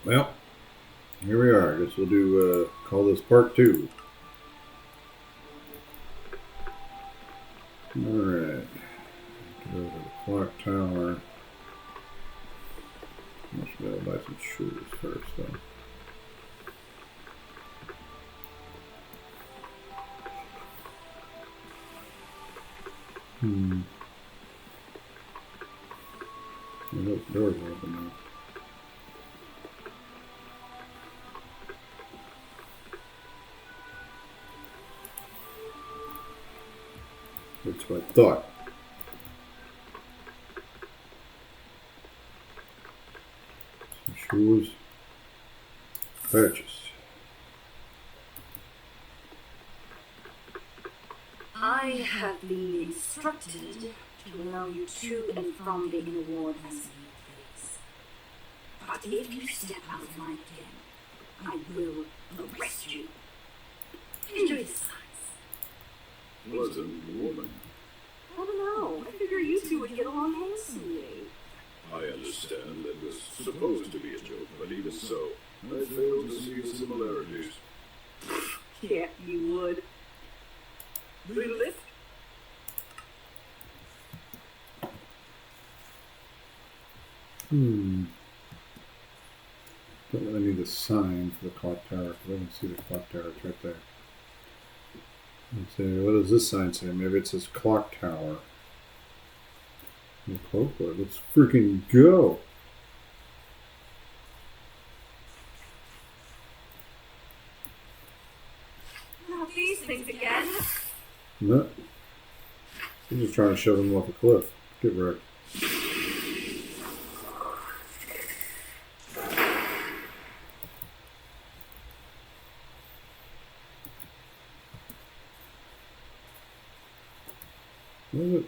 Well, here we are. I guess we'll do call this part two. All right. Go to the clock tower. Must be able to buy some shoes first, though. Yeah, those doors are open now. That's what I thought. Some shoes. Purchase. I have been instructed to allow you to and from the inner ward as you please. But if you step out of line again, I will arrest you. Enjoy the signs. Pleasant woman. I don't know. I figure you two would get along handsomely. I understand that was supposed to be a joke, but even so, I failed to see the similarities. Yeah, you would. Read a lift? Don't really need a sign for the clock tower because I can see the clock tower. It's right there. Let's see, what does this sign say? Maybe it says clock tower. Let's freaking go. Not these things again. No. He's just trying to shove him off a cliff. Get wrecked. What is it?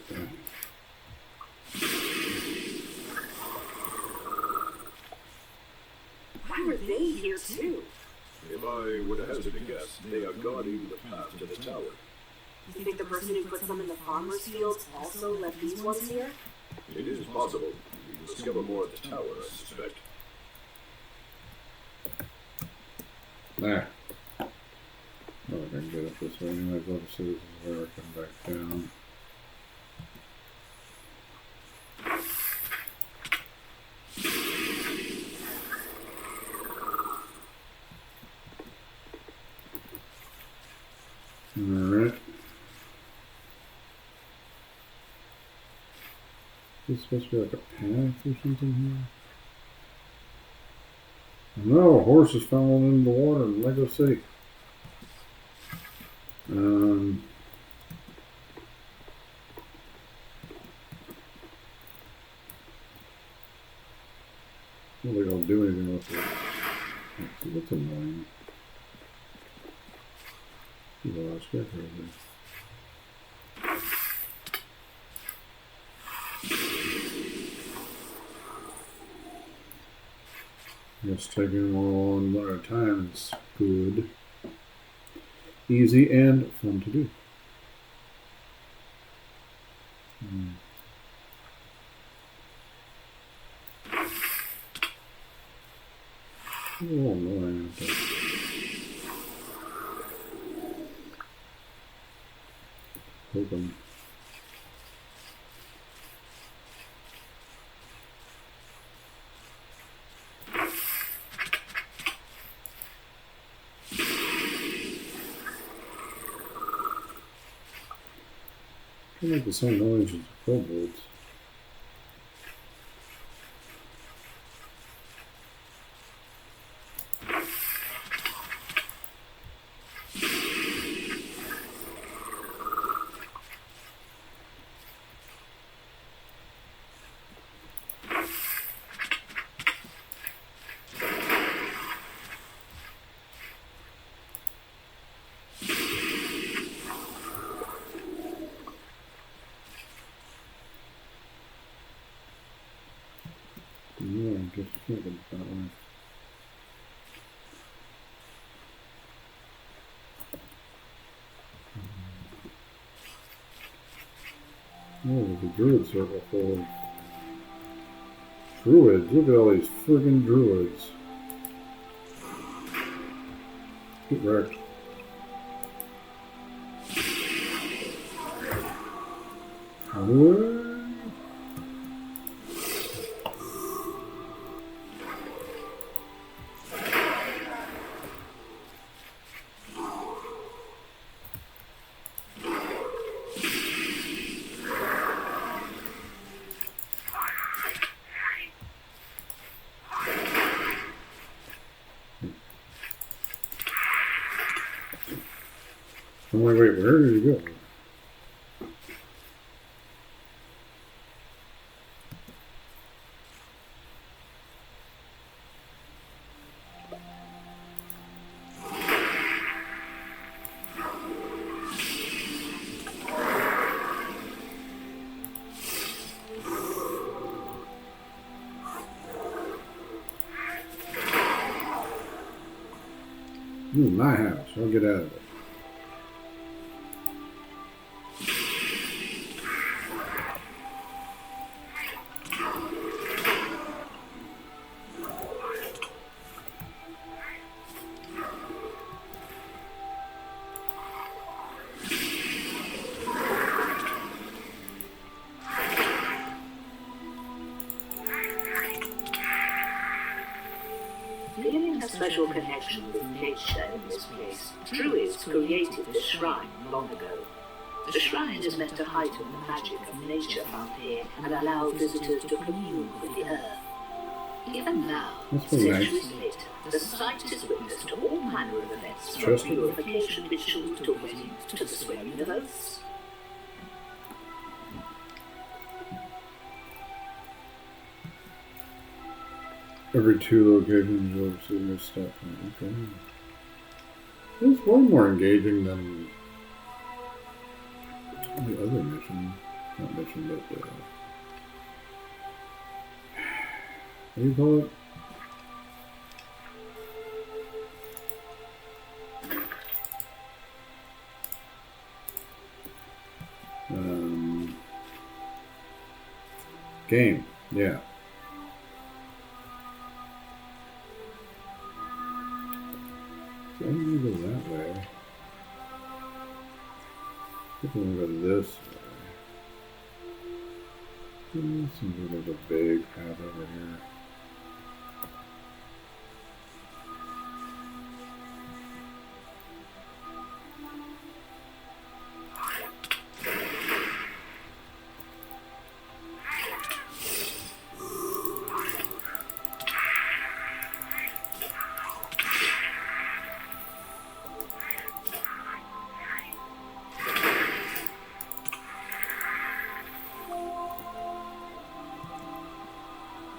Why were they here too? If I were to hazard a guess, they are guarding the path to the tower. You think the person who put them in the farmer's fields also left these ones here? It is possible. We will discover more at the tower, I suspect. There. Oh, I can get up this way anyway. Go to citizens where I come back down. Alright. Is this supposed to be like a path or something here? No, a horse is falling into the water in Lego City. I don't think I'll do anything with it. Let's see what's annoying. There's a lot of scarecrows there. Just taking one at a time is good. Easy and fun to do. Oh, annoying. Open. They make the same noise as the kobolds. Yeah, I guess thinking that way. Oh, there's a druid circle full of druids. Look at all these friggin' druids. Get wrecked. What? Oh, wait, where did you go? This is my house. I'll get out of it. Feeling a special connection with nature in this place, Druids created this shrine long ago. The shrine is meant to heighten the magic of nature found here and allow visitors to commune with the earth. Even now, That's pretty nice. centuries later, the site is witness to all manner of events, from Interesting. purification rituals to weddings to the swearing of oaths. Every 2 locations you'll see your step. Okay. It's way more engaging than the other mission. Not mission, but what do you call it? Game. Yeah. So I'm gonna go that way. I think I'm gonna go this way. Seems like there's a big path over here.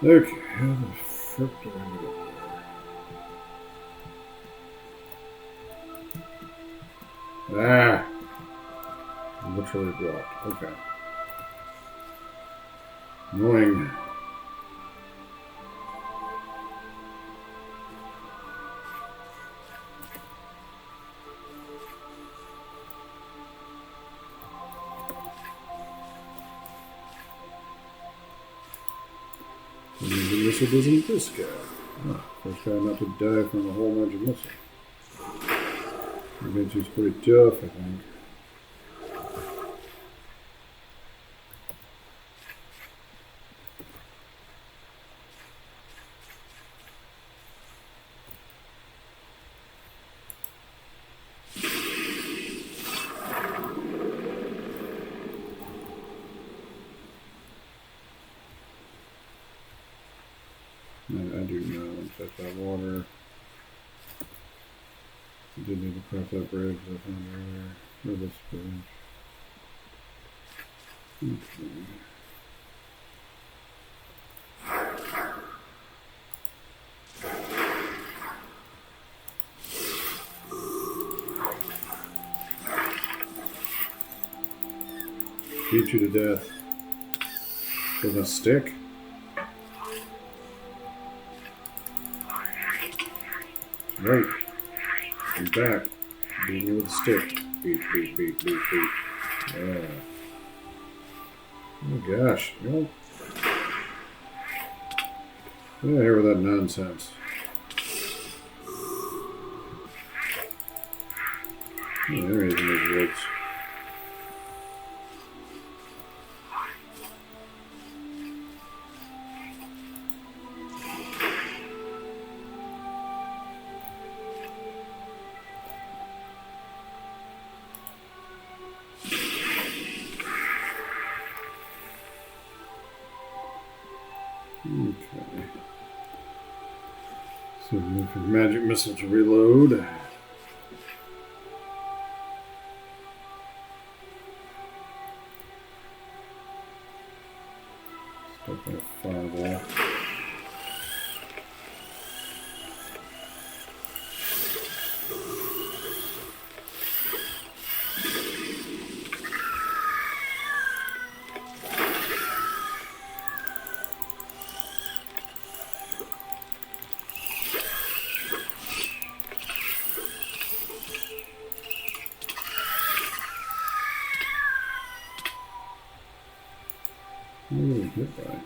Okay, how the frick do I get up there? Ah! I'm literally blocked. Okay. Annoying. The missile doesn't this guy. Oh, first guy not to die from a whole magic missile. I bet he's pretty tough, I think. I do know, check that water. I did need to cross that bridge I found earlier. Or this bridge. Okay. Beat you to death. With a stick? Right. He's back. Beating you with a stick. Beat. Yeah. Oh my gosh. You know, get out of here with that nonsense. Yeah, there he is in those woods. Okay. So move for magic missile to reload. Start that fireball. Oh, goodbye.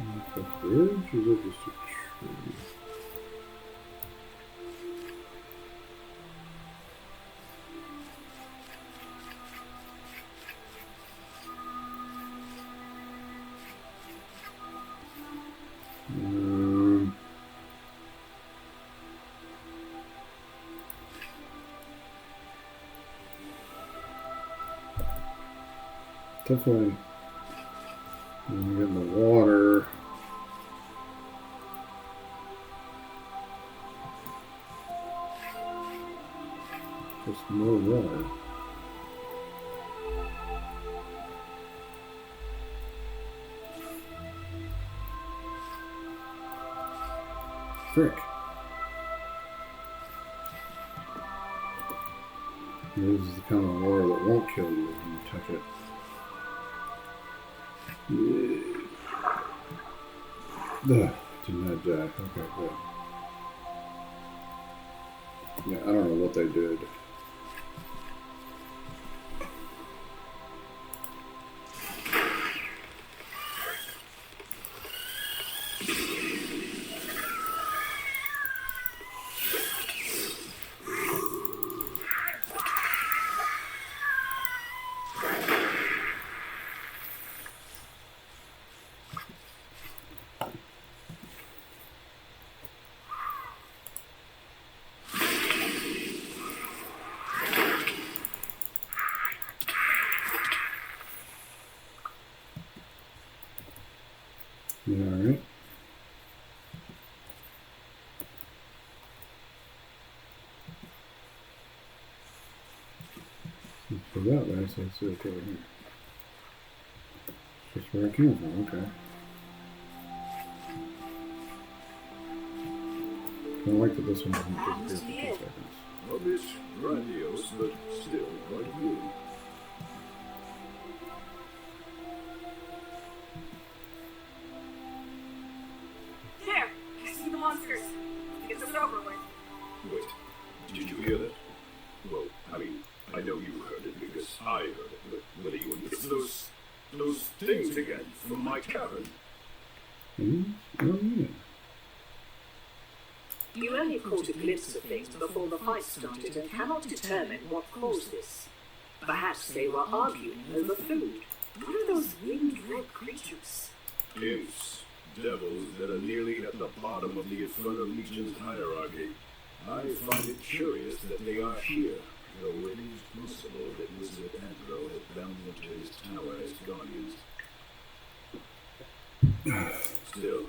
Is that a bridge or is that just a tree? Definitely. When you get in the water. Just more water. Frick. This is the kind of water that won't kill you when you touch it. Yeah. Ugh, did not die. Okay, good. Yeah, I don't know what they did. Yeah, all right. Let's go that way, so let's see what's over here. Just where I came from, okay. I like that this one doesn't disappear for 2 seconds. A bit grandiose, but still quite good. There! I see the monsters. Get this over with. Wait, did you hear that? Well, I mean, I know you heard it because I heard it, but what are you in? It's those things again from my cabin. Oh, yeah. You only caught a glimpse of things before the fight started and cannot determine what caused this. Perhaps they were arguing over food. What are those winged red creatures? Imps, devils that are nearly at the bottom of the Infernal Legion's hierarchy. I find it curious that they are here, though it is possible that Wizard Andro has bound them to his tower as guardians. Still,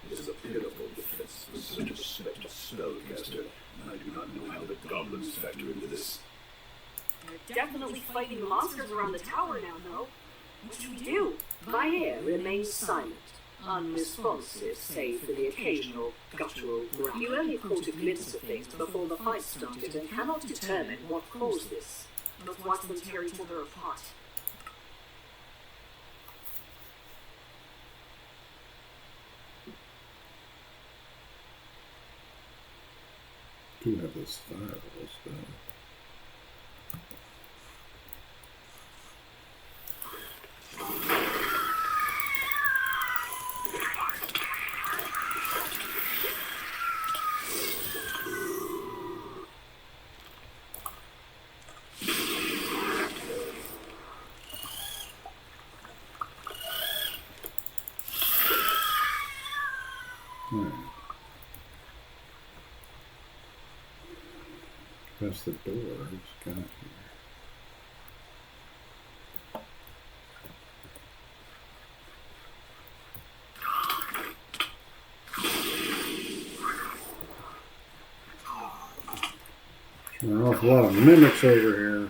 it is a pitiful defense for such a spectre spellcaster, and I do not know how the goblins factor into this. They're definitely fighting monsters around the tower now, though. What should we do? Vair remains silent, unresponsive save for the occasional guttural growl. You only caught a glimpse of things before the fight started and cannot determine what caused this. Let's watch them tear each other apart. Do have this style, though. past the door. It's got here. There are an awful lot of mimics over here.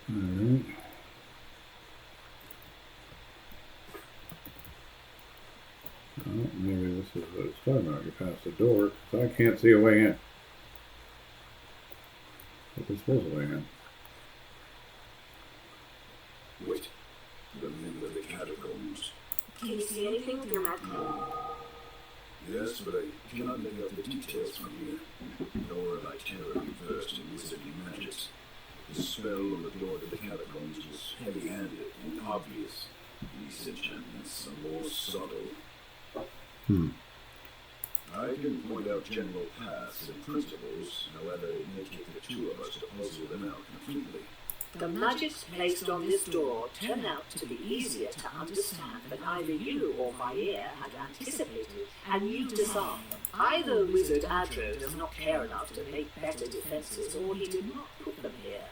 Alright. Well, maybe this is what it's talking about. You pass the door, because I can't see a way in. But there's supposed to be a way in. Wait. The middle of the catacombs. Can you see anything with your map? Yes, but I cannot make out the details from here. Nor am I terribly versed in wizardly magics. The spell on the door to the catacombs was heavy-handed and obvious. These enchantments are more subtle. I can point out general paths and principles, however, it may take the two of us to puzzle them out completely. The magics placed on this door turn out to be easier to understand than either you or Maia had anticipated, and you disarm them. Either Wizard Adro does not care enough to make better defenses, or he did not put them here.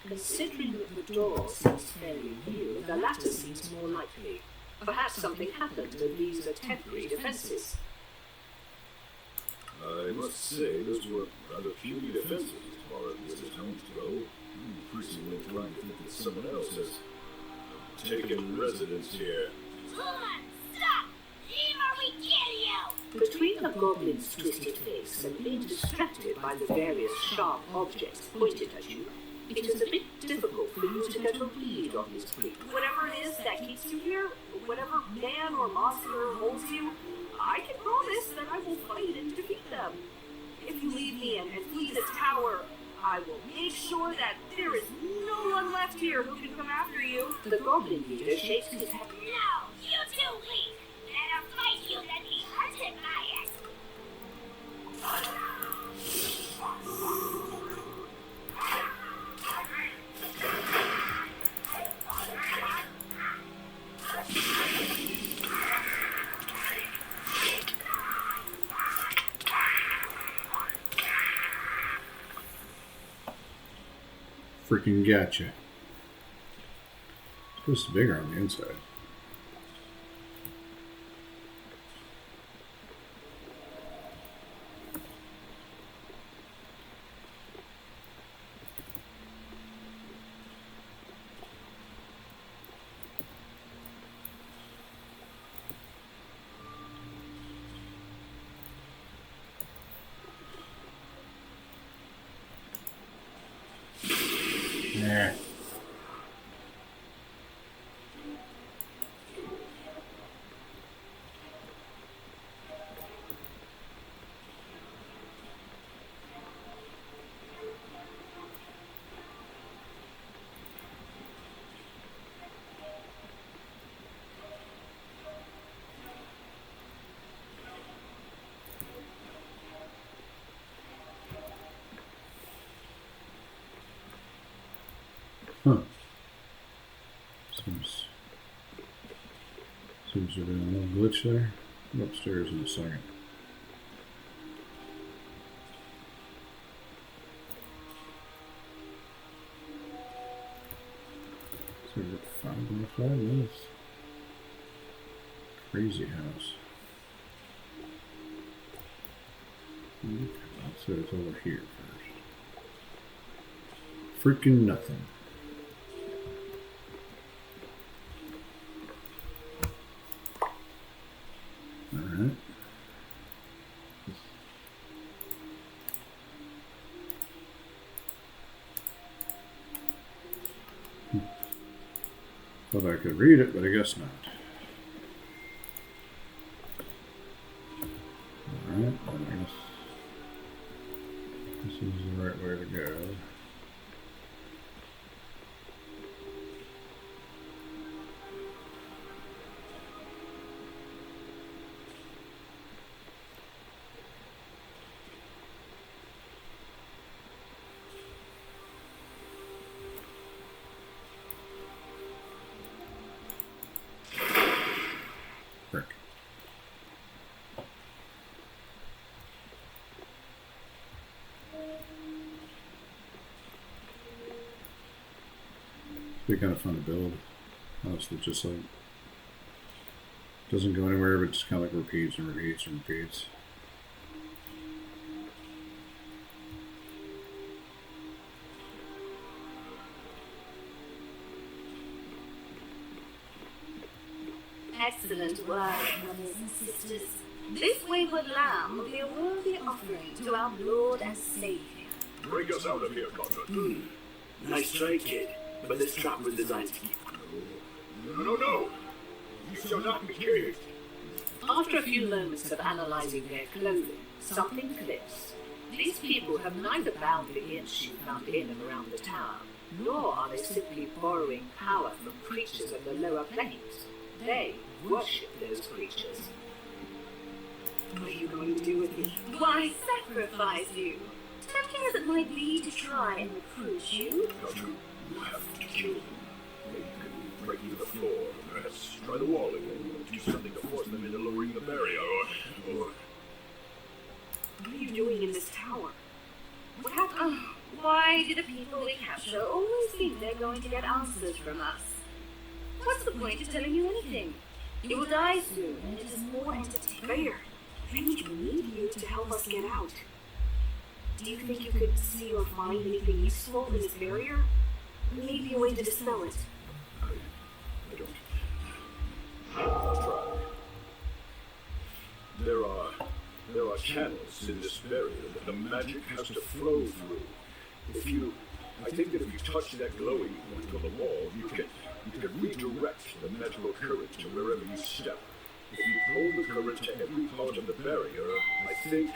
Considering that the door seems fairly new, the latter seems more likely. Perhaps something happened and these are temporary defenses. I must say, those were rather puny defenses as far as wizard homes go. I'm increasingly inclined to think that someone else has taken residence here. Hold on! Stop! Jim, or we kill you! Between the goblin's twisted face and being distracted by the various sharp objects pointed at you, it is a bit difficult for you to get a read on his creep. Whatever it is that keeps you here, whatever man or monster holds you, I can promise that I will fight and defeat them. If you leave me and flee this tower, I will make sure that there is no one left here who can come after you. The goblin leader shakes his head. No, you too weak! Let him fight you, then be hunted by it! Freaking gotcha. It's just bigger on the inside. Nah. Huh. Seems to be a little glitch there. Go upstairs in a second. So we're 5 minutes. Crazy house. So it's over here first. Freaking nothing. Alright. Thought I could read it, but I guess not. Alright, I guess this is the right way to go. Be kind of fun to build. Honestly, just like doesn't go anywhere, but just kind of like repeats and repeats and repeats. Excellent work, brothers and sisters. This wayward lamb will be a worthy offering to our Lord and Savior. Bring us out of here, Conrad. Nice try, kid. But this trap was designed to keep. No. You shall not be caged. After a few moments of analysing their clothing, something clicks. These people have neither bound the imps you found in and around the tower, nor are they simply borrowing power from creatures of the lower planes. They worship those creatures. What are you going to do with me? Why, sacrifice you. Tempting as it might be to try and recruit you. You have to kill them. Maybe you can break through the floor, perhaps try the wall again, or do something to force them into lowering the barrier, or... What are you doing in this tower? What happened? Why do the people we capture always think they're going to get answers from us? What's the point of telling you anything? You will die soon, and it is more entertaining. We need you to help us get out. Do you think you could see or find anything useful in this barrier? Maybe a way to dispel it. I don't... I'll try. There are channels in this barrier that the magic has to flow through. I think that if you touch that glowing point on the wall, you can redirect the magical current to wherever you step. If you pull the current to every part of the barrier, I think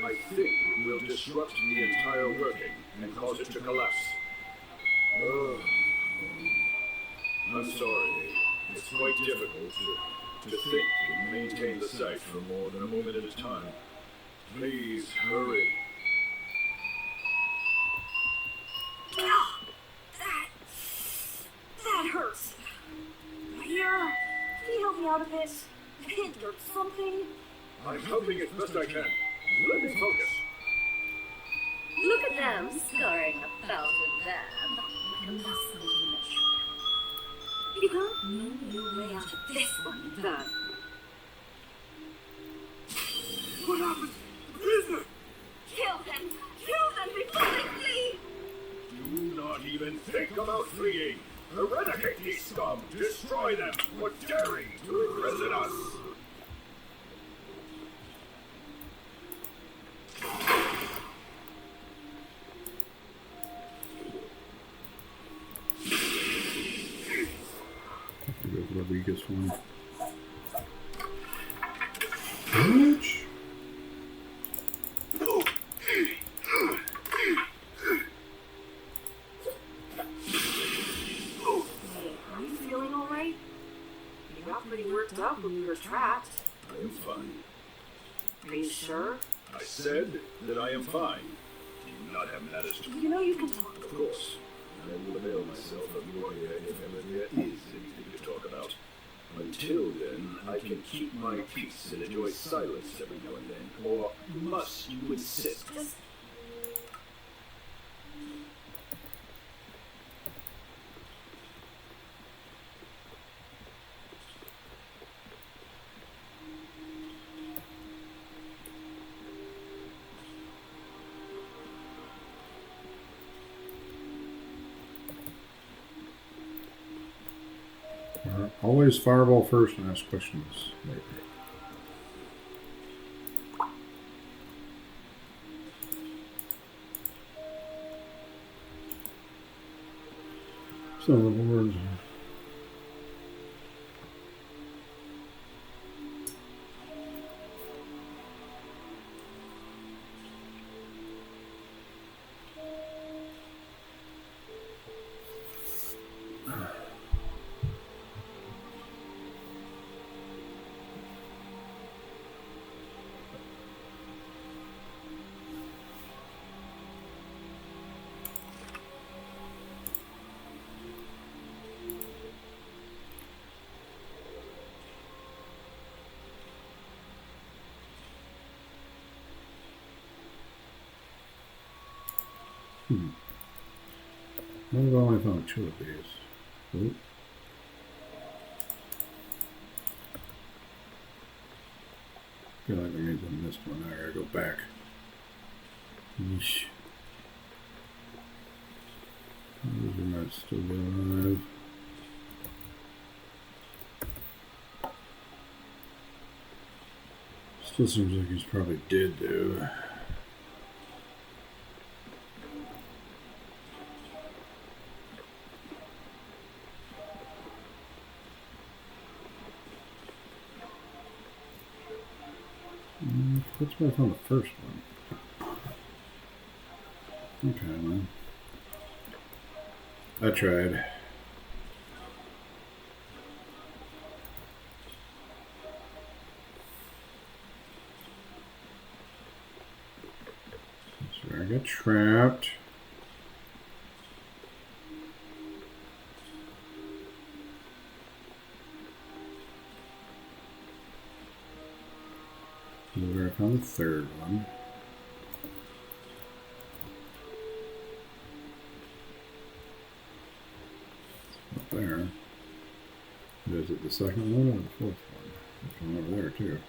it will disrupt the entire working and cause it to collapse. Oh, I'm sorry. It's quite difficult to think and maintain the sight for more than a moment at a time. Please, hurry. That hurts. Here, can you help me out of this? A hint or something? I'm helping as best I can. Let me focus. Look at them scurrying about in there. We can last a little bit. You can't know your way out of this one, then. What happened? Prisoner! Kill them! Kill them before they flee! Do not even think about fleeing. Eradicate these scum! Destroy them for daring to imprison us! Go for the weakest one. Ouch! Are you feeling alright? You got pretty worked up when you were trapped. I am fine. Are you sure? I said that I am fine. Do you not have matters to... You know you can talk. Of course. I will avail myself of your ear if ever there is anything to talk about. Until then, I can keep my peace and enjoy silence every now and then. Or must you insist? Always fireball first and ask questions later. Some of the words. I've only found 2 of these. Ooh. I feel like there means I missed one. I gotta go back. Yeesh. Those might still be alive. Still seems like he's probably dead though. That's where I found the first one. Okay, man. I tried. That's where I got trapped. This is where I found the third one. Up there. Is it the second one or the fourth one? There's one over there too.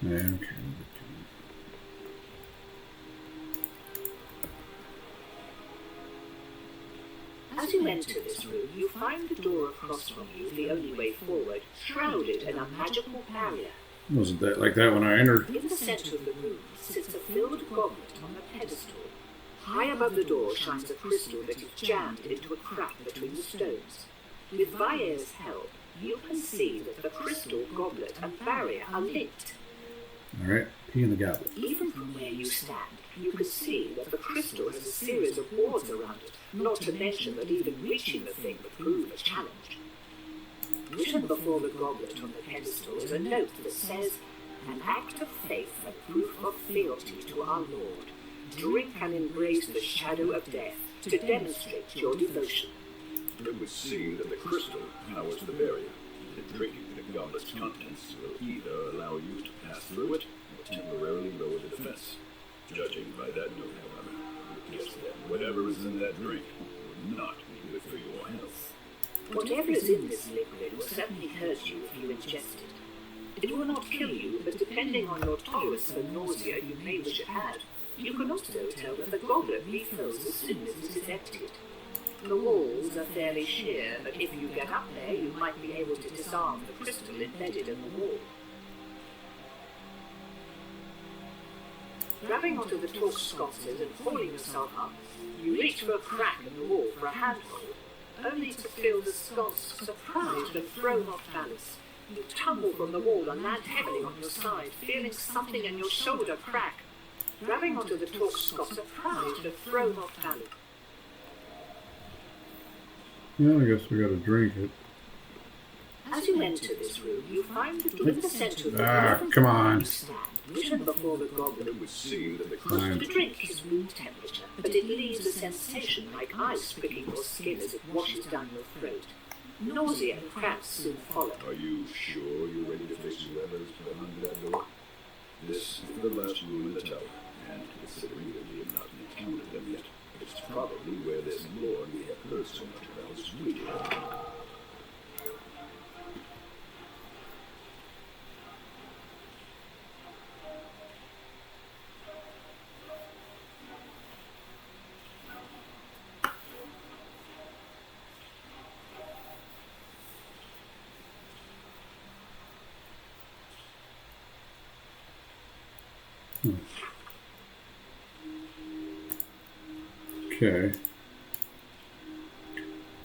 Yeah, okay. As you enter this room, you find the door across from you, the only way forward, shrouded in a magical barrier. Wasn't that like that when I entered? In the center of the room sits a filled goblet on a pedestal. High above the door shines a crystal that is jammed into a crack between the stones. With Vair's help, you can see that the crystal, goblet, and barrier are linked. Alright, pee in the goblet. Even from where you stand, you can see that the crystal has a series of wards around it, not to mention that even reaching the thing would prove a challenge. Written before the goblet on the pedestal is a note that says, "An act of faith and proof of fealty to our Lord. Drink and embrace the shadow of death to demonstrate your devotion." It would seem that the crystal powers the barrier. And drinking the goblet's contents will either allow you to pass through it or temporarily lower the defense. Judging by that note, however, I guess that whatever is in that drink would not be good for your health. Whatever is in this liquid will certainly hurt you if you ingest it. It will not kill you, but depending on your tolerance for nausea, you may wish it had. You can also tell that the goblet refills as soon as it is emptied. The walls are fairly sheer, but if you get up there, you might be able to disarm the crystal embedded in the wall. Grabbing onto the torch sconces and pulling yourself up, you reach for a crack in the wall for a handhold, only to feel the sconce surprised and thrown off balance. You tumble from the wall and land heavily on your side, feeling something in your shoulder crack. Grabbing onto the torch sconce, surprised and thrown off balance. Yeah, I guess we gotta drink it. As you enter this room, you find the door in the center of the room. Come on. Written before the goblet. It would seem that the Fine. crystal The drink is room temperature, but it leaves a sensation like ice pricking your skin as it washes down your throat. Nausea and cramps soon follow. Are you sure you're ready to face whoever's behind that door? This is the last room in the tower, and considering that we have not encountered them yet, it's probably where this lord we have heard so much about is waiting. Okay.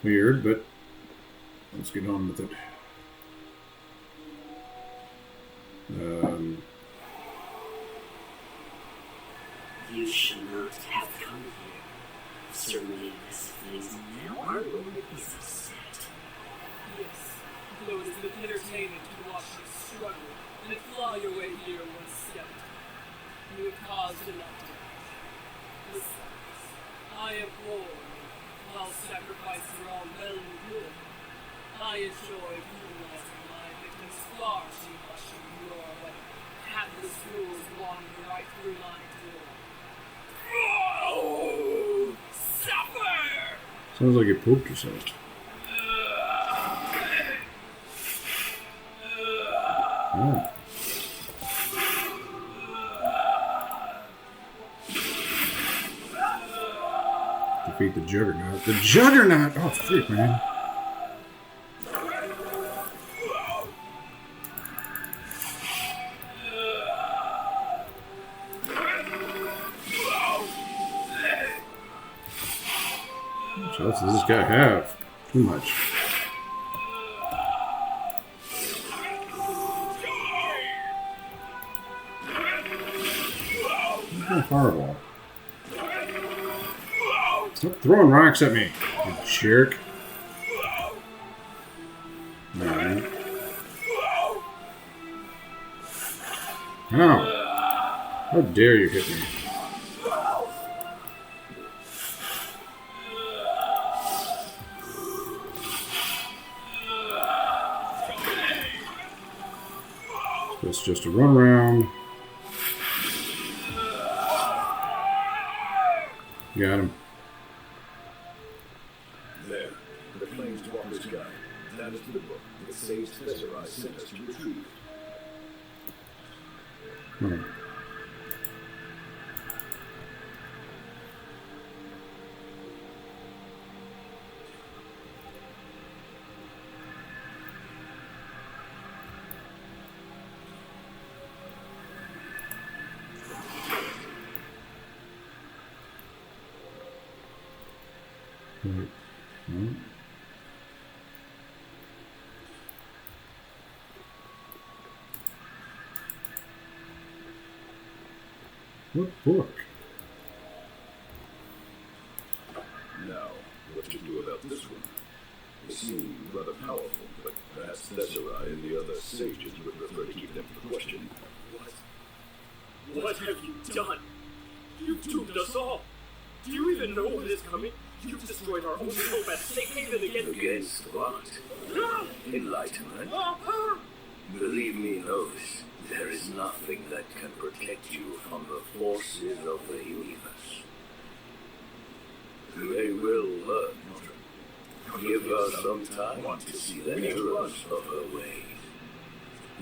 Weird, but let's get on with it. You should not have come here. monster remain as pleasing now, our Lord is upset. Yes, though it has been entertaining to watch you struggle and claw your way here one skeleton. You have caused enough damage. Besides, I abhor you, while sacrificing your own well and good. I enjoy brutalizing my victims far too much to ignore what hapless fools wander right through my door. Oh, suffer! Sounds like you pooped yourself. Oh. Defeat the Juggernaut. The Juggernaut! Oh, freak, man. What else does this guy have? Too much. Fireball. Stop throwing rocks at me, you jerk. Alright. How? How dare you hit me? So it's just a run around. Got him. There, the Planeswalker's Guide. That is the book that Sage Tesseract sent us to retrieve. What book? Now, what to do about this one? They seem rather powerful, but perhaps Tesseract and the other sages would prefer to keep them for question. What have you done? You've doomed us all. Do you even know what is coming? You've destroyed our only hope at safe haven against... Against what? Enlightenment? Believe me, Novice, there is nothing that can protect you from the forces of the universe. They will learn. Give her some time to see the errors of her ways.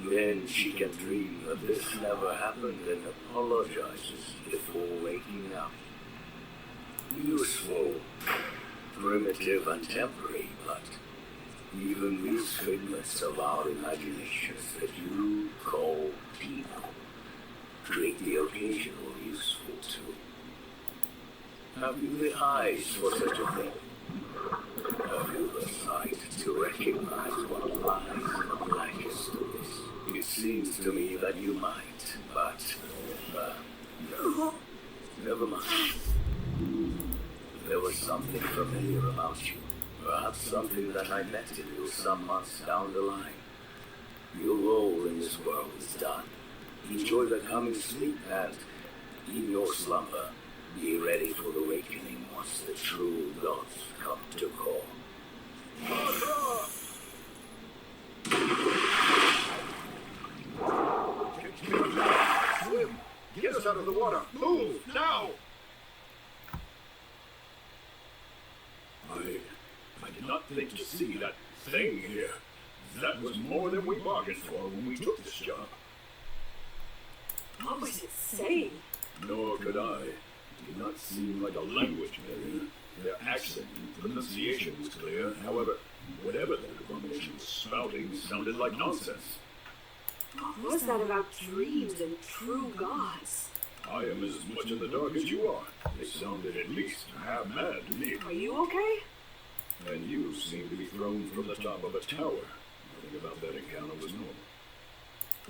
Then she can dream that this never happened and apologizes before waking up. Useful, primitive and temporary, but even these figments of our imaginations that you call people create the occasional useful too. Have you the eyes for such a thing? Have you the sight to recognize what lies in the blackest of this? It seems to me that you might, but no. Never mind. There was something familiar about you. Perhaps something that I met in you some months down the line. Your role in this world is done. Enjoy the coming sleep and, in your slumber, be ready for the awakening once the true gods come to call. Swim! Get us out of the water! Move! Now! I did not think to see that thing here. That was more than we bargained for when we took this job. What was it saying? Nor could I. It did not seem like a language barrier. Their accent and pronunciation was clear. However, whatever that abomination was spouting sounded like nonsense. What was that about dreams and true gods? I am as much in the dark as you are. They sounded at least half mad to me. Are you okay? And you seem to be thrown from the top of a tower. Nothing about that encounter was normal.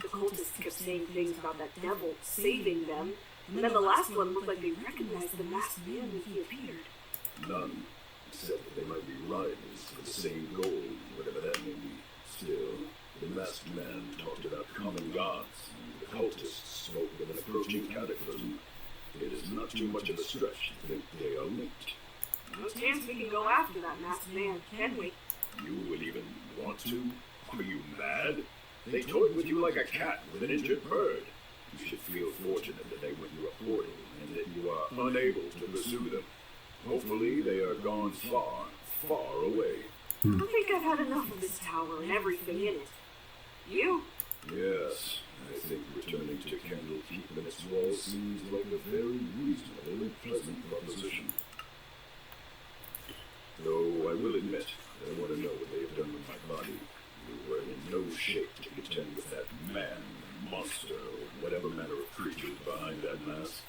The cultists kept saying things about that devil saving them, and then the last one looked like they recognized the masked man when he appeared. None. Except that they might be rivals for the same goal, whatever that may be. Still, the masked man talked about common gods, and the cultists spoke of an approaching cataclysm. It is not too much of a stretch to think they are linked. No chance we can go after that masked man, can we? You would even want to? Are you mad? They toyed with you like a cat with an injured bird. You should feel fortunate that they went through a portal and that you are unable to pursue them. Hopefully they are gone far, far away. I think I've had enough of this tower and everything in it. You? Yes, I think returning to Candlekeep and its walls seems like a very reasonable and pleasant proposition. Though I will admit that I want to know what they have done with my body. You were in no shape to contend with that man, monster, or whatever manner of creatures behind that mask.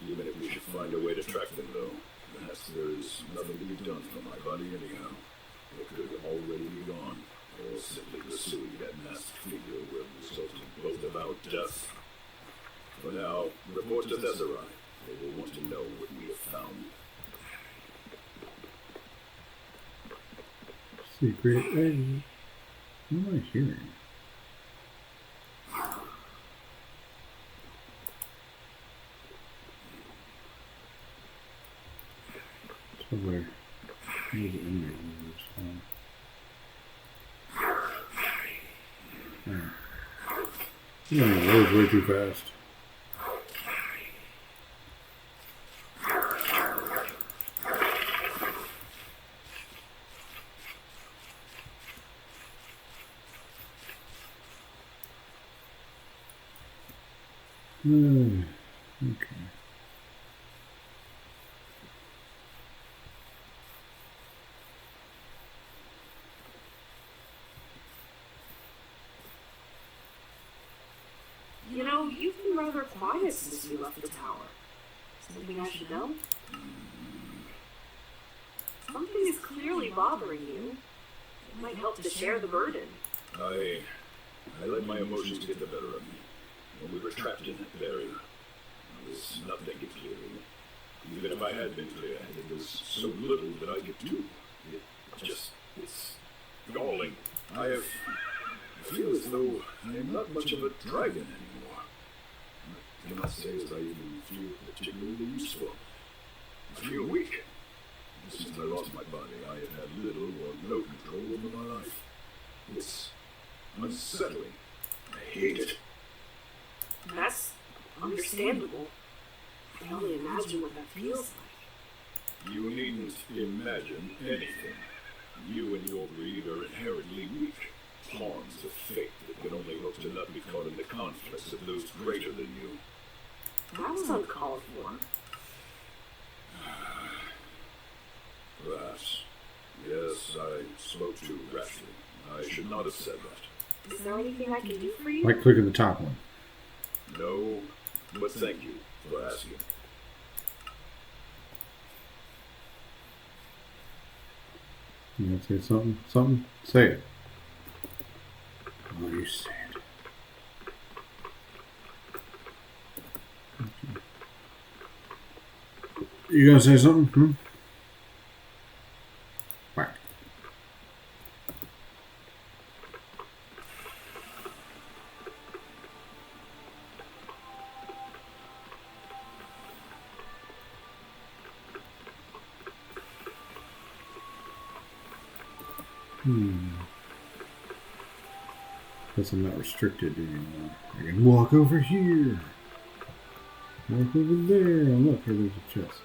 Even if we should find a way to track them, though, perhaps there is nothing to be done for my body anyhow. It could already be gone, or simply pursuing that masked figure will result in both of our deaths. For now, report to Thesserai. They will want to know what we have found. Secret exit. What am I hearing? Somewhere. There's an inmate in this one. Yeah, that was way too fast. Okay. You know, you've been rather quiet since you left the tower. Something I should know? Something is clearly bothering you. It might help to share the burden. I let my emotions get the better of me. When we were trapped in that barrier, I was not thinking clearly. Even if I had been clear-headed, there was so little that I could do. It's galling. I feel as though I am not much of a dragon anymore. I cannot say that I even feel particularly useful. I feel weak. Since I lost my body, I have had little or no control over my life. It's unsettling. I hate it. That's understandable. I can only imagine what that feels like. You needn't imagine anything. You and your breed are inherently weak. Pawns of fate that can only hope to not be caught in the conflicts of those greater than you. That was uncalled for. Perhaps. Yes, I spoke too rashly. I should not have said that. Is there anything I can do for you? Right click in the top one. No, but thank you for asking. You want to say something? Something? Say it. Oh, you say it. Okay. You gonna say something? Right. Guess I'm not restricted anymore. I can walk over here. Walk over there. And look, here there's a chest.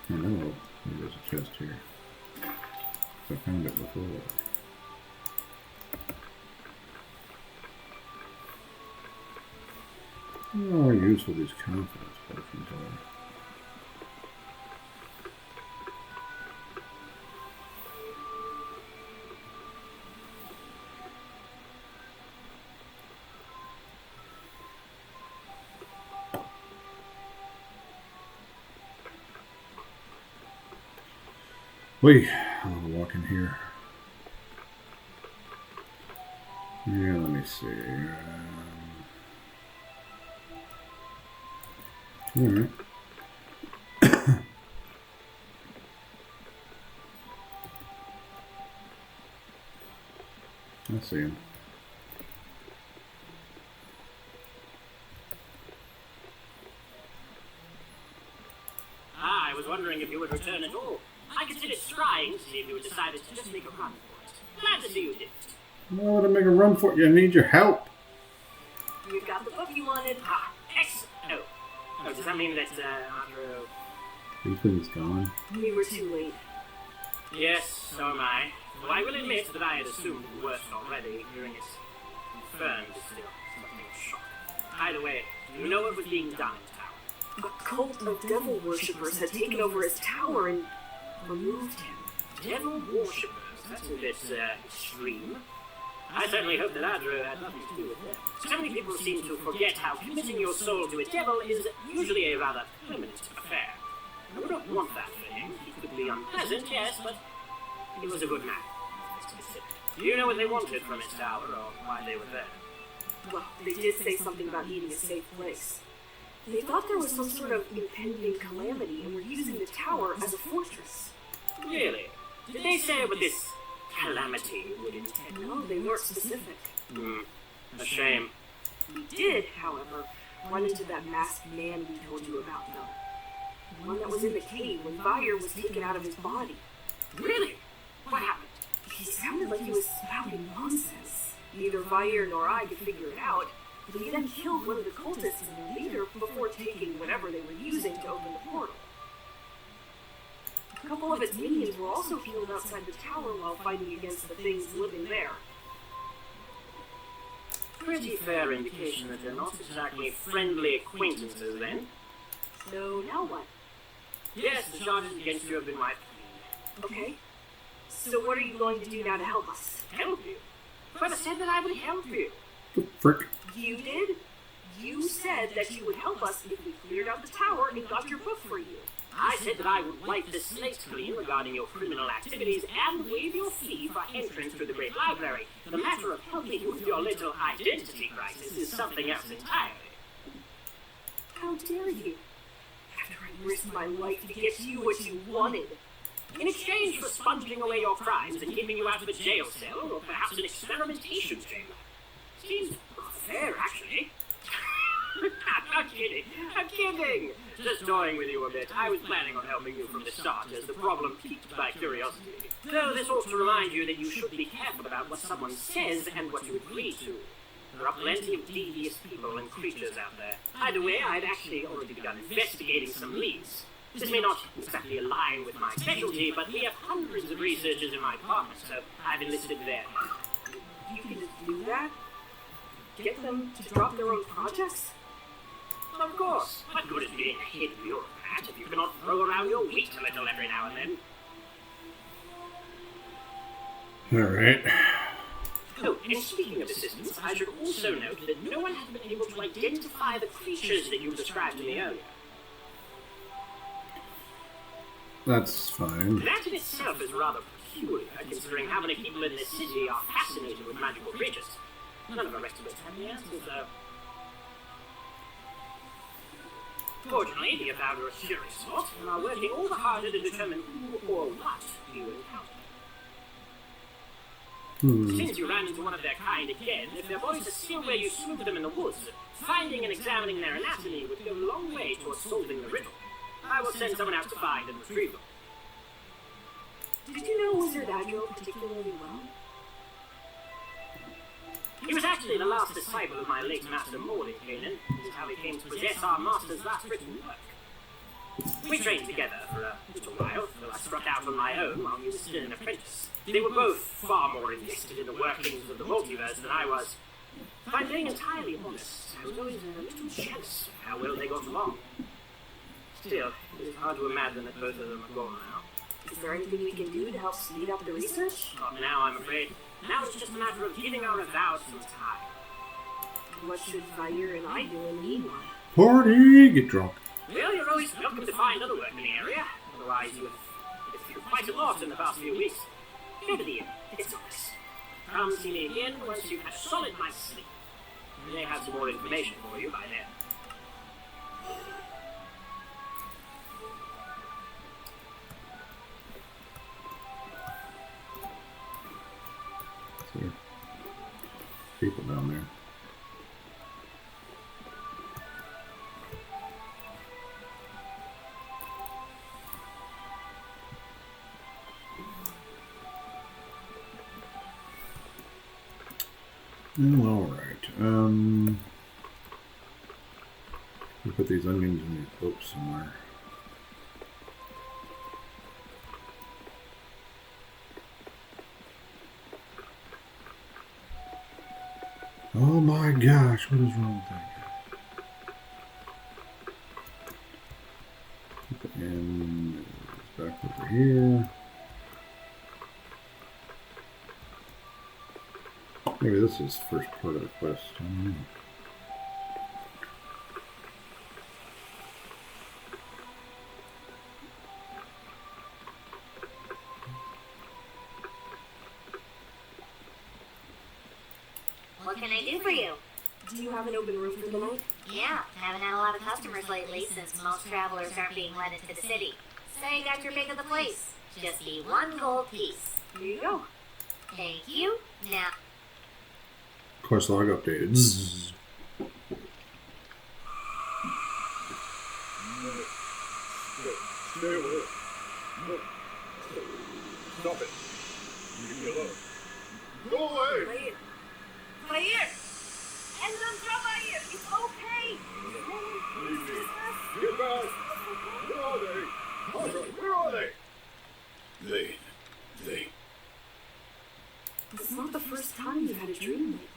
I know there's a chest here. I found it before. Oh, useful these confidence potions are. Wait, I want to walk in here. Yeah, let me see. Alright. see him. I was wondering if you would return at all. I considered trying to see if you had decided to just make a run for it. Glad to see you did. Why would I make a run for it? I need your help. You got the book you wanted. Ah, excellent. Oh, does that mean that, Andrew... Ethan's gone. We were too late. Yes, so am I. Though I will admit that I had assumed the worst already, hearing it confirmed still. Something of shock. Either way, you know what was being done in town. A cult of devil worshippers had taken over his tower and removed him. Devil worshippers? That's a bit, extreme. I certainly hope that Andrew had nothing to do with them. So many people seem to forget how committing your soul to a devil is usually a rather permanent affair. I would not want that for him. He could be unpleasant, yes, but he was a good man. Do you know what they wanted from his tower, or why they were there? Well, they did say something about needing a safe place. They thought there was some sort of impending calamity and were using the tower as a fortress. Really? Did they say what this calamity would entail? No, they weren't specific. A shame. We did, however, run into that masked man we told you about, though. The one that was in the cave when fire was taken out of his body. Really? What happened? He sounded like he was spouting nonsense. Neither Vair nor I could figure it out, but he then killed one of the cultists and their leader before taking whatever they were using to open the portal. A couple of his minions were also killed outside the tower while fighting against the things living there. Pretty fair indication that they're not exactly friendly acquaintances, then. So now what? Yes, the charges against you have been wiped clean. Okay. So what are you going to do now to help us? Help you? Whoever said that I would help you? The frick? You did? You said that you would help us if we cleared out the tower and got your book for you. I said that I would wipe the slate clean regarding your criminal activities and waive your fee for entrance to the Great Library. The matter of helping you with your little identity crisis is something else entirely. How dare you? After I risked my life to get you what you wanted. In exchange for sponging away your crimes and keeping you out of a jail cell, or perhaps an experimentation chamber. Seems fair, actually. I'm kidding. I'm kidding. Just toying with you a bit. I was planning on helping you from the start, as the problem piqued my curiosity. Though this ought to remind you that you should be careful about what someone says and what you agree to. There are plenty of devious people and creatures out there. Either way, I've actually already begun investigating some leads. This may not exactly align with my specialty, but we have hundreds of researchers in my department, so I've enlisted their help. You can just do that? Get them to drop their own projects? Of course. What good is being a hidden bureaucrat if you cannot throw around your wheat a little every now and then? Alright. Oh, and speaking of assistants, I should also note that no one has been able to identify the creatures that you described to me earlier. That's fine. That in itself is rather peculiar, considering how many people in this city are fascinated with magical creatures. None of the rest of us have any answers, though. Fortunately, the avowed are a serious lot, and are working all the harder to determine who or what you encounter. Since you ran into one of their kind again, if their bodies are still where you swooped them in the woods, finding and examining their anatomy would go a long way towards solving the riddle. I will send someone out to find and retrieve them. Did you know Wizard Adro particularly well? He was actually the last disciple of my late master Mordenkainen. This is how he came to possess our master's last written work. We trained together for a little while, till I struck out on my own while he was still an apprentice. They were both far more invested in the workings of the multiverse than I was. If I'm being entirely honest, I was always a little jealous of how well they got along. Still, it is hard to imagine that both of them are gone now. Is there anything we can do to help speed up the research? Not now, I'm afraid. Now it's just a matter of giving our avowed some time. What should Vair and I do in the meanwhile? Party! Get drunk. Well, you're always welcome to find other work in the area. Otherwise, you have been quite a lot in the past few weeks. Go to the inn. It's nice. Come see me again once you've had a solid night's sleep. I may have some more information for you by then. Here. people down there. Oh, all right. We put these onions in these books somewhere. Oh my gosh, what is wrong with that guy? And it's back over here. Maybe this is the first part of the quest. I don't know. What can I do for you? Do you have an open room for the night? Yeah, haven't had a lot of customers lately since most travelers aren't being let into the city. So you got your pick of the place. Just be 1 gold piece. Here you go. Thank you. Now, Quest log updated. Zzz. Stay away. No. Stop it. Leave me alone. Go away! Right here. Right here. And then drop right here. It's okay. Leave me. Get back! Where are they? Margaret, where are they? They. It's not the first time you've had a dream like that.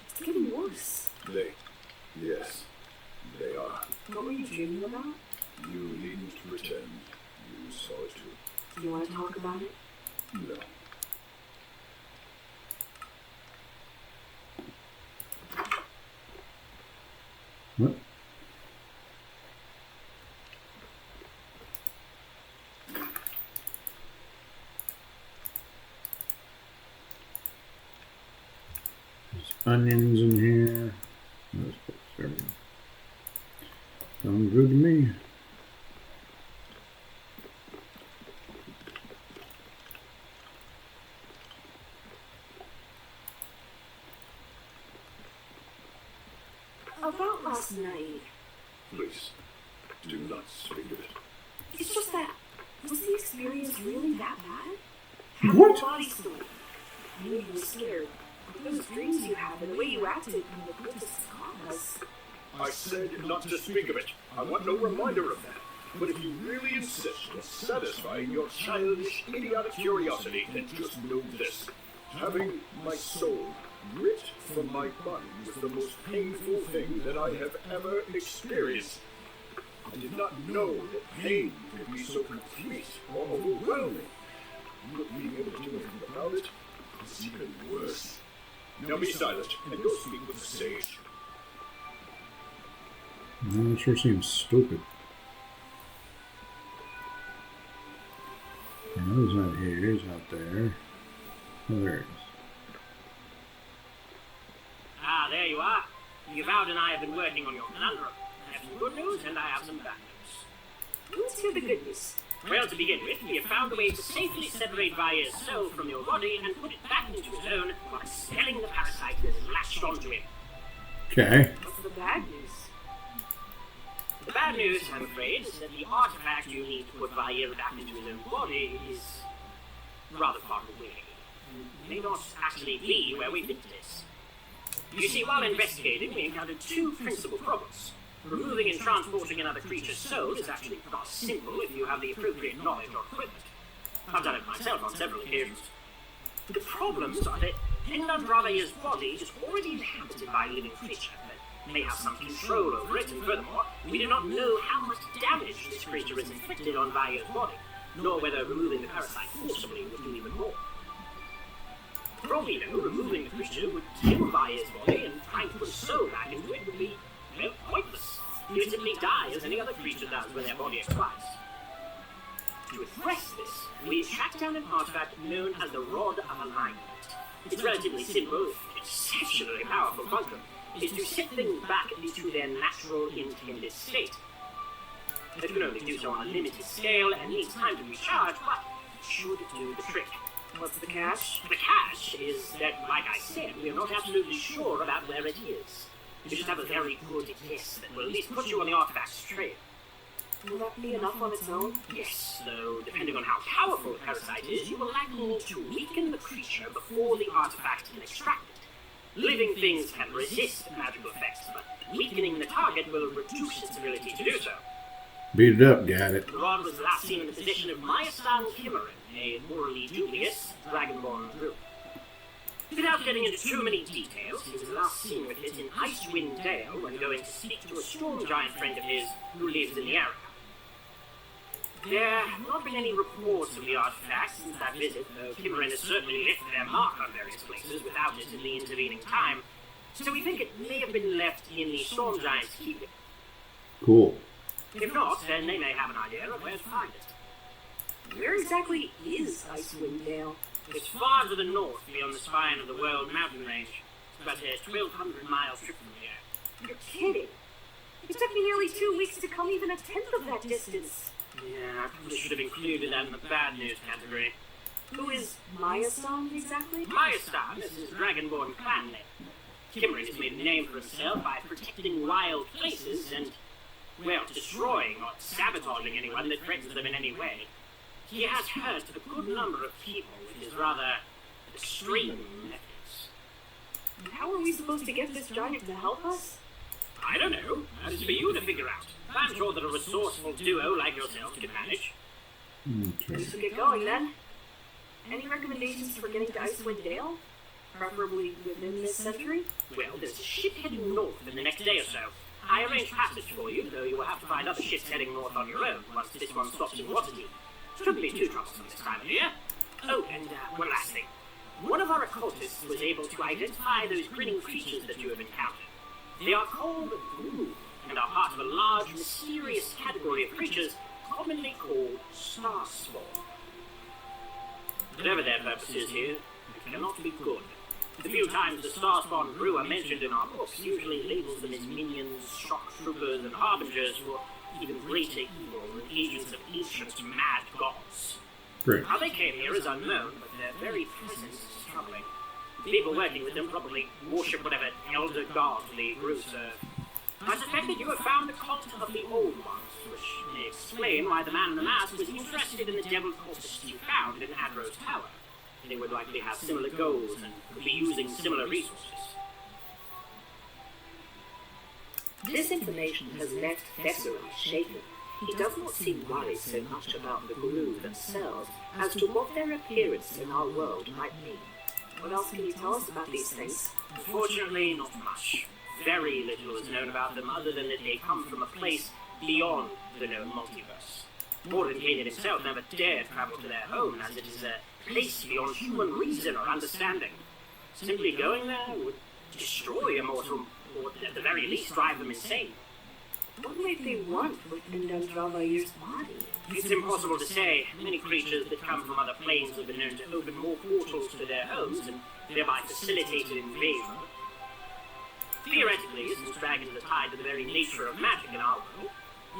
It's getting worse. Yes, they are. What were you dreaming about? You needn't pretend. You saw it too. Do you want to talk about it? No. What? There's onions in here. Those books, there we go. Sounds good to me. About last night. Please, do not speak of it. It's just that, was the experience really that bad? Having What? a body story. I knew you were scared, but those dreams you have and the way you acted when the cultists caught us. I said not to speak of it. I want no reminder of that. But if you really insist on satisfying your childish, idiotic curiosity, then just know this. Having my soul ripped from my body was the most painful thing that I have ever experienced. I did not know that pain could be so complete or overwhelming. Not being able to do anything about it is even worse. Now be silent and go speak with the sage. That sure seems stupid. Yeah, he's not here, he's out there. Oh, there he is. Ah, there you are. Yvonne and I have been working on your conundrum. I have some good news and I have some bad news. Let's hear the good news. Well, to begin with, we have found a way to safely separate Vair's soul from your body and put it back into his own while expelling the parasite that is latched onto him. Okay. What's the bad news? The bad news, I'm afraid, is that the artifact you need to put Vair back into his own body is rather far away. It may not actually be where we think it is. You see, while investigating, we encountered 2 principal problems. Removing and transporting another creature's soul is actually not simple if you have the appropriate knowledge or equipment. I've done it myself on several occasions. The problems are that Pendandravaya's body is already inhabited by a living creature that may have some control over it, and furthermore, we do not know how much damage this creature has inflicted on Vair's body, nor whether removing the parasite forcibly would do even more. For all we know, removing the creature would kill Vair's body, and trying to put his soul back into it would be, well, pointless. He would simply die as any other creature does when their body expires. To address this, we tracked down an artifact known as the Rod of Alignment. It's relatively simple, exceptionally powerful function. Is to set things back into their natural intended state. It can only do so on a limited scale and needs time to recharge, but it should do the trick. What's the catch? The catch is that, like I said, we are not absolutely sure about where it is. You just have a very good guess that will at least put you on the artifact's trail. Will that be enough on its own? Yes, though depending on how powerful the parasite is, you will likely need to weaken the creature before the artifact can extract it. Living things can resist magical effects, but weakening the target will reduce its ability to do so. Beat it up, got it. The rod was last seen in the possession of Myastan Kimmerin, a morally dubious dragonborn druid. Without getting into too many details, he was last seen with it in Icewind Dale when going to speak to a storm giant friend of his who lives in the area. There have not been any reports of the artifact since that visit, though Kimmerin has certainly left their mark on various places without it in the intervening time, so we think it may have been left in the storm giant's keeping. Cool. If not, then they may have an idea of where to find it. Where exactly is Icewind Dale? It's far to the north beyond the spine of the World Mountain Range. It's about a 1,200-mile trip from here. You're kidding. It took me nearly 2 weeks to come even a tenth of that distance. Yeah, I probably should have included that in the bad news category. Who is Myastan exactly? Myastan is his dragonborn clan name. Kimmerin has made a name for himself by protecting wild places and, well, destroying or sabotaging anyone that threatens them in any way. He has hurt a good number of people with his rather extreme methods. How are we supposed to get this giant to help us? I don't know. That is for you to figure out. I'm sure that a resourceful duo like yourself can manage. Okay. So get going then. Any recommendations for getting to Icewind Dale? Preferably within this century? Well, there's a ship heading north in the next day or so. I arranged passage for you, though you will have to find other ships heading north on your own once this one stops in Waterdeep. Shouldn't be too troublesome this time of year. Oh, and one last thing. One of our occultists was able to identify those grinning creatures that you have encountered. They are called Gru, and are part of a large, mysterious category of creatures commonly called Starspawn. Whatever their purpose is here, it cannot be good. The few times the Starspawn Gru are mentioned in our books usually labels them as minions, shock troopers, and harbingers for even greater evil than agents of ancient mad gods. Great. How they came here is unknown, but their very presence is troubling. The people working with them probably worship whatever elder god the Gru serve. I suspect that you have found the cult of the Old Ones, which may explain why the man in the mask was interested in the devil cultists you found in Adro's Tower. They would likely have similar goals and would be using similar resources. This information has left Thesserai shaken. He does not seem worried so much about the Gru themselves as to what their appearance in our world might mean. What else can you tell us about these things? Unfortunately, not much. Very little is known about them other than that they come from a place beyond the known multiverse. Mordenkainen himself never dared travel to their home, as it is a place beyond human reason or understanding. Simply going there would destroy a mortal, or at the very least drive them insane. What might they want within Dandravair's body? It's impossible to say. Many creatures that come from other planes have been known to open more portals to their homes and thereby facilitate an invasion. Theoretically, since dragons are tied to the very nature of magic in our world,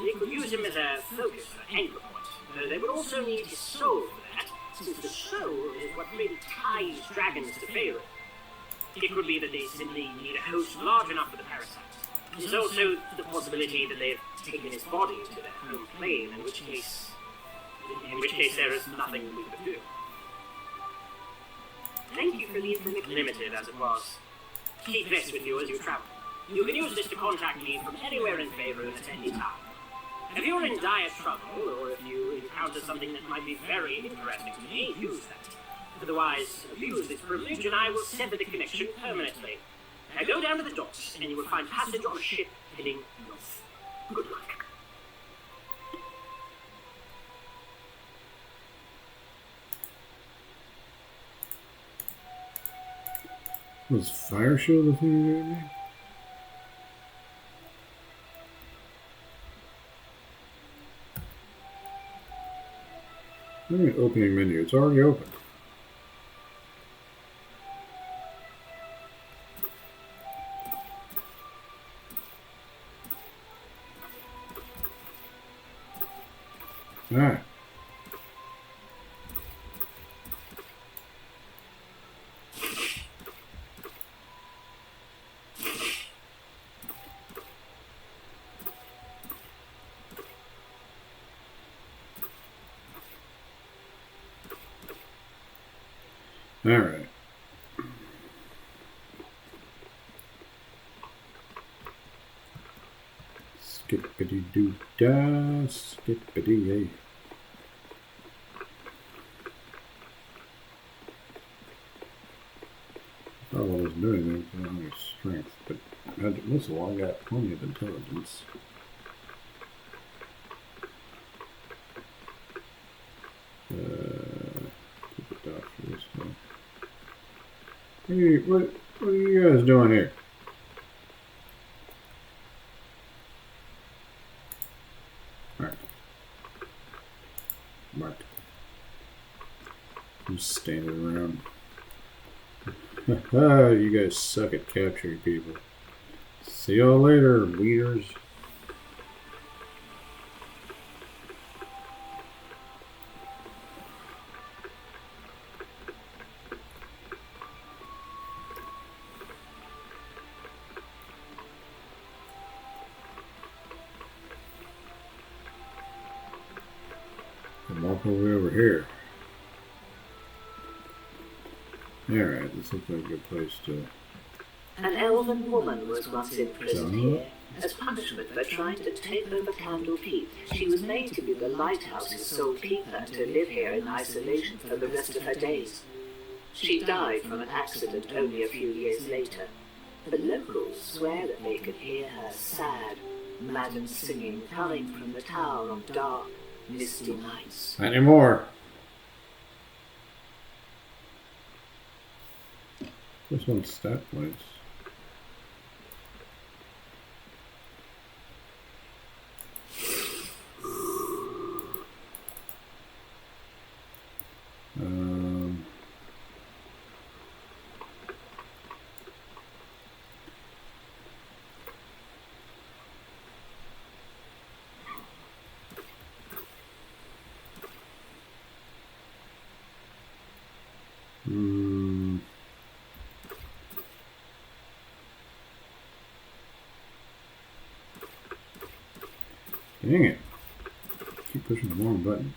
they could use him as a focus or anchor point, though they would also need his soul for that, since the soul is what really ties dragons to Faerun. It could be that they simply need a host large enough for the parasite. There's also the possibility that they've taken his body to their home plane, in which case there is nothing we could do. Thank you for the information. Limited as it was. Keep this with you as you travel. You can use this to contact me from anywhere in Faerun at any time. If you're in dire trouble, or if you encounter something that might be very interesting to me, use that. Otherwise, abuse this privilege and I will sever the connection permanently. Now go down to the docks, and you will find passage on a ship heading north. Good luck. Was Fire Show the thing you gave me? Alright, opening menu. It's already open. Alright. Alright. Skippity doo da, skippity yay. I thought I was doing anything because I don't have any strength, but most of all, I got plenty of intelligence. Keep it down for this one. Hey, what are you guys doing here? Alright. Mark. I'm standing around. You guys suck at capturing people. See y'all later, leaders. And walk over here. Alright, this looks like a good place to... An elven woman was once imprisoned here. As punishment for trying to take over Candlekeep, she was made to be the lighthouse's sole keeper and to live here in isolation for the rest of her days. She died from an accident only a few years later. The locals swear that they could hear her sad, maddened singing coming from the town on dark, misty nights. Any more? This one's stat points. Dang it. Keep pushing the wrong button.